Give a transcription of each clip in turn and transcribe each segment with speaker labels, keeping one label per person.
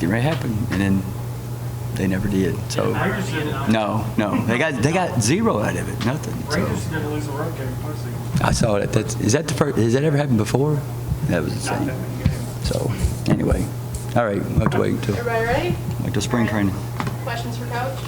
Speaker 1: getting ready to happen, and then they never did. So no, they got zero out of it, nothing.
Speaker 2: Rangers didn't lose a road game postseason.
Speaker 1: I saw that. Is that the first? Has that ever happened before? That was insane. So anyway, all right, we'll have to wait until.
Speaker 3: Everybody ready?
Speaker 1: Wait till spring training.
Speaker 3: Questions for Coach?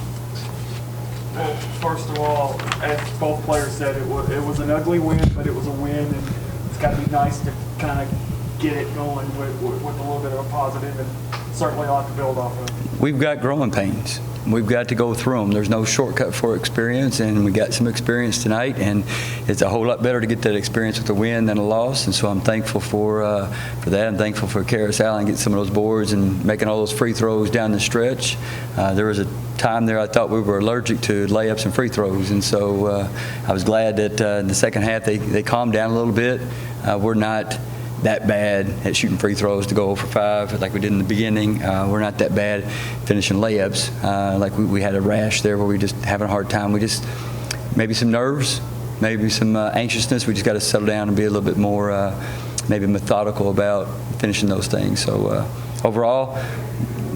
Speaker 2: Well, first of all, as both players said, it was an ugly win, but it was a win, and it's got to be nice to kind of get it going with a little bit of a positive, and certainly a lot to build off of.
Speaker 1: We've got growing pains. We've got to go through them. There's no shortcut for experience, and we got some experience tonight, and it's a whole lot better to get that experience with a win than a loss, and so I'm thankful for that. I'm thankful for Karis Allen getting some of those boards and making all those free throws down the stretch. There was a time there I thought we were allergic to layups and free throws, and so I was glad that in the second half they calmed down a little bit. We're not that bad at shooting free throws to go 0 for 5 like we did in the beginning. We're not that bad finishing layups. Like we had a rash there where we just having a hard time. We just, maybe some nerves, maybe some anxiousness. We just got to settle down and be a little bit more maybe methodical about finishing those things. So overall,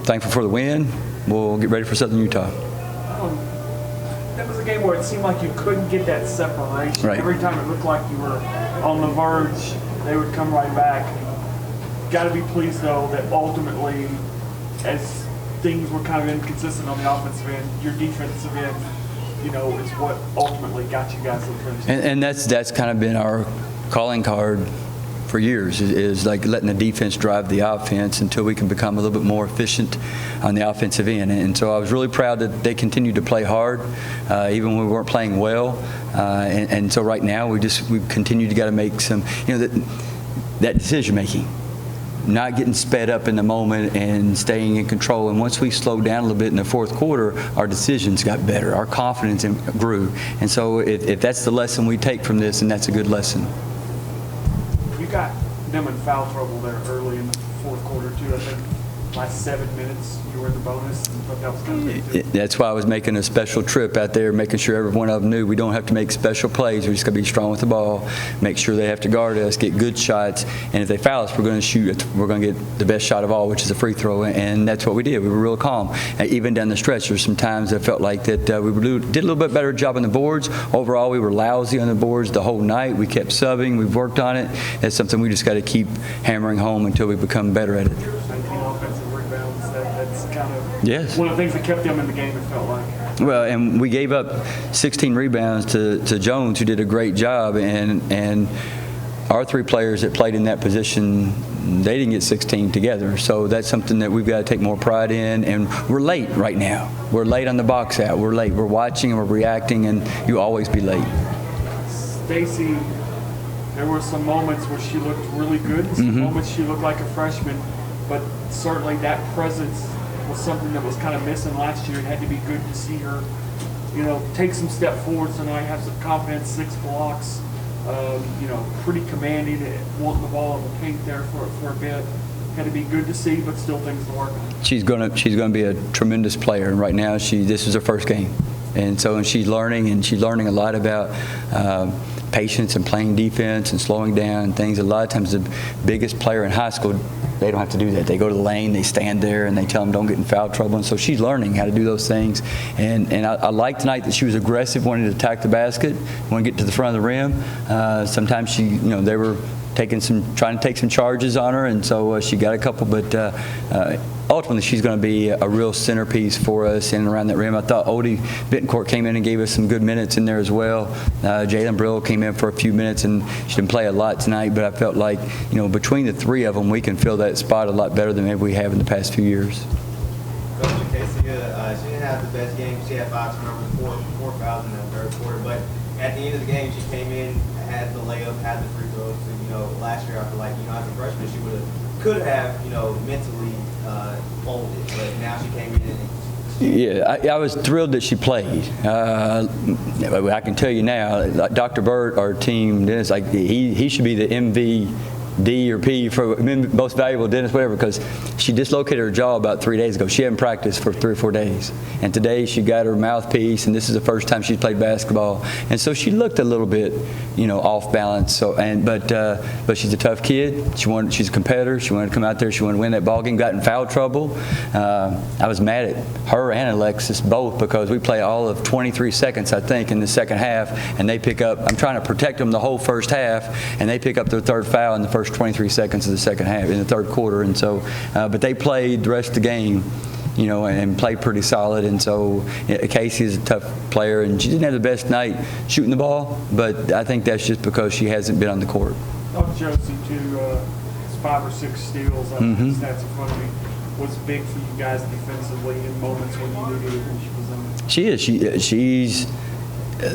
Speaker 1: thankful for the win. We'll get ready for Southern Utah.
Speaker 2: That was a game where it seemed like you couldn't get that separation.
Speaker 1: Right.
Speaker 2: Every time it looked like you were on the verge, they would come right back. Got to be pleased, though, that ultimately, as things were kind of inconsistent on the offensive end, your defensive end, is what ultimately got you guys to the finish.
Speaker 1: And that's kind of been our calling card for years, is like letting the defense drive the offense until we can become a little bit more efficient on the offensive end. And so I was really proud that they continued to play hard, even when we weren't playing well. And so right now we continue to got to make some, that decision making, not getting sped up in the moment and staying in control. And once we slowed down a little bit in the fourth quarter, our decisions got better, our confidence grew. And so if that's the lesson we take from this, and that's a good lesson.
Speaker 2: You got them in foul trouble there early in the fourth quarter, too. I think last 7 minutes you were in the bonus, and thought that was kind of big, too.
Speaker 1: That's why I was making a special trip out there, making sure every one of them knew we don't have to make special plays. We just got to be strong with the ball, make sure they have to guard us, get good shots, and if they foul us, we're going to shoot. We're going to get the best shot of all, which is a free throw, and that's what we did. We were real calm. Even down the stretch, there's some times I felt like that we did a little bit better job on the boards. Overall, we were lousy on the boards the whole night. We kept subbing. We've worked on it. That's something we just got to keep hammering home until we become better at it.
Speaker 2: 19 offensive rebounds. That's kind of
Speaker 1: Yes.
Speaker 2: one of the things that kept them in the game, it felt like.
Speaker 1: Well, and we gave up 16 rebounds to Jones, who did a great job, and our three players that played in that position, they didn't get 16 together. So that's something that we've got to take more pride in, and we're late right now. We're late on the box out. We're late. We're watching and we're reacting, and you always be late.
Speaker 2: Stacy, there were some moments where she looked really good, and some moments she looked like a freshman, but certainly that presence was something that was kind of missing last year. It had to be good to see her, take some step forward tonight, have some confidence, 6 blocks, pretty commanding, wanting the ball in the paint there for a bit. Had to be good to see, but still things to work on.
Speaker 1: She's gonna be a tremendous player, and right now this is her first game, and she's learning a lot about patience and playing defense and slowing down and things. A lot of times the biggest player in high school, they don't have to do that. They go to the lane, they stand there, and they tell them don't get in foul trouble. And so she's learning how to do those things. And I liked tonight that she was aggressive, wanting to attack the basket, wanting to get to the front of the rim. Sometimes they were trying to take some charges on her, and so she got a couple. But ultimately, she's going to be a real centerpiece for us in and around that rim. I thought Odie Bittencourt came in and gave us some good minutes in there as well. Jalen Brill came in for a few minutes, and she didn't play a lot tonight, but I felt like, between the three of them, we can fill that spot a lot better than maybe we have in the past few years.
Speaker 4: Coach Casey, she didn't have the best game. She had 5 turnovers, 4 fouls in the third quarter, but at the end of the game, she came in, had the layup, had the free throws. So, last year I feel like, as a freshman, she could have, mentally folded, but now she came in and.
Speaker 1: Yeah, I was thrilled that she played. I can tell you now, Dr. Burt, our team, Dennis, he should be the D or P for most valuable dentist, whatever, because she dislocated her jaw about 3 days ago. She hadn't practiced for 3 or 4 days. And today she got her mouthpiece, and this is the first time she's played basketball. And so she looked a little bit, off balance. So, but she's a tough kid. She's a competitor. She wanted to come out there. She wanted to win that ball game. Got in foul trouble. I was mad at her and Alexis both because we play all of 23 seconds, I think, in the second half, and they pick up. I'm trying to protect them the whole first half, and they pick up their third foul in the first 23 seconds of the second half, in the third quarter. And so, but they played the rest of the game, and played pretty solid. And so Casey is a tough player, and she didn't have the best night shooting the ball, but I think that's just because she hasn't been on the court.
Speaker 2: Oh, Josie, too, 5 or 6 steals, I have the stats in front of me, was big for you guys defensively in moments when you needed it when she was on it.
Speaker 1: She is. She's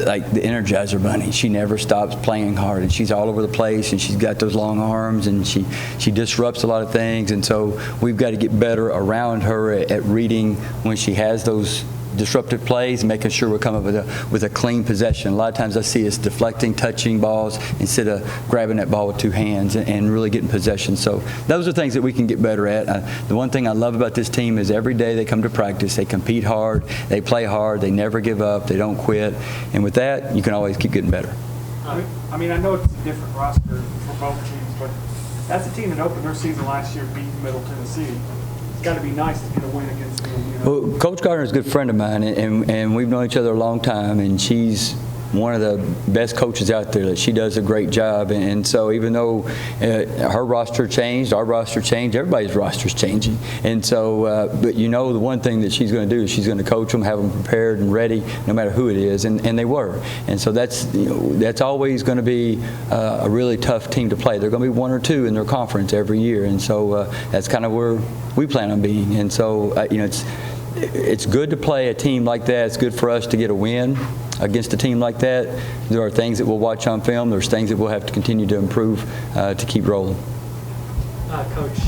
Speaker 1: like the Energizer Bunny. She never stops playing hard, and she's all over the place, and she's got those long arms, and she disrupts a lot of things. And so we've got to get better around her at reading when she has those disruptive plays and making sure we're coming with a clean possession. A lot of times I see us deflecting, touching balls instead of grabbing that ball with 2 hands and really getting possession. So those are things that we can get better at. The one thing I love about this team is every day they come to practice, they compete hard, they play hard, they never give up, they don't quit. And with that, you can always keep getting better.
Speaker 2: I mean, I know it's a different roster for both teams, but that's a team that opened their season last year beating Middle Tennessee. It's got to be nice to get a win against them.
Speaker 1: Well, Coach Gardner is a good friend of mine, and we've known each other a long time, and she's one of the best coaches out there. That she does a great job. And so even though her roster changed, our roster changed, everybody's roster's changing. And so, but the one thing that she's going to do is she's going to coach them, have them prepared and ready, no matter who it is. And they were. And so that's always going to be a really tough team to play. They're going to be 1 or 2 in their conference every year. And so that's kind of where we plan on being. And so, it's good to play a team like that. It's good for us to get a win against a team like that. There are things that we'll watch on film. There's things that we'll have to continue to improve to keep rolling.
Speaker 3: Coach,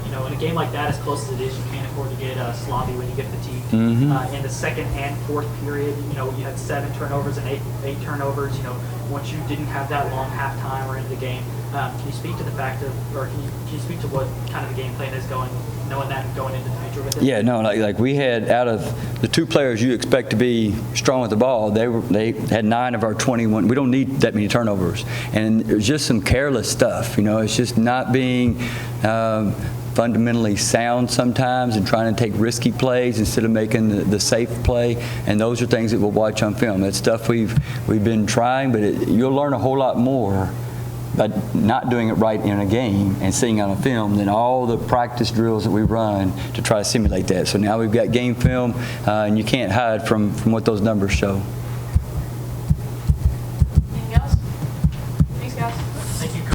Speaker 3: in a game like that, as close as it is, you can't afford to get sloppy when you get fatigued. In the second and fourth period, you had 7 turnovers and 8 turnovers. Once you didn't have that long halftime or into the game, can you speak to the fact of, or can you speak to what kind of the game plan is knowing that and going into the future with it?
Speaker 1: Yeah, no, like we had, out of the 2 players you expect to be strong with the ball, they had 9 of our 21. We don't need that many turnovers, and it was just some careless stuff. It's just not being fundamentally sound sometimes and trying to take risky plays instead of making the safe play. And those are things that we'll watch on film. That's stuff we've been trying, but you'll learn a whole lot more by not doing it right in a game and seeing on a film than all the practice drills that we run to try to simulate that. So now we've got game film, and you can't hide from what those numbers show.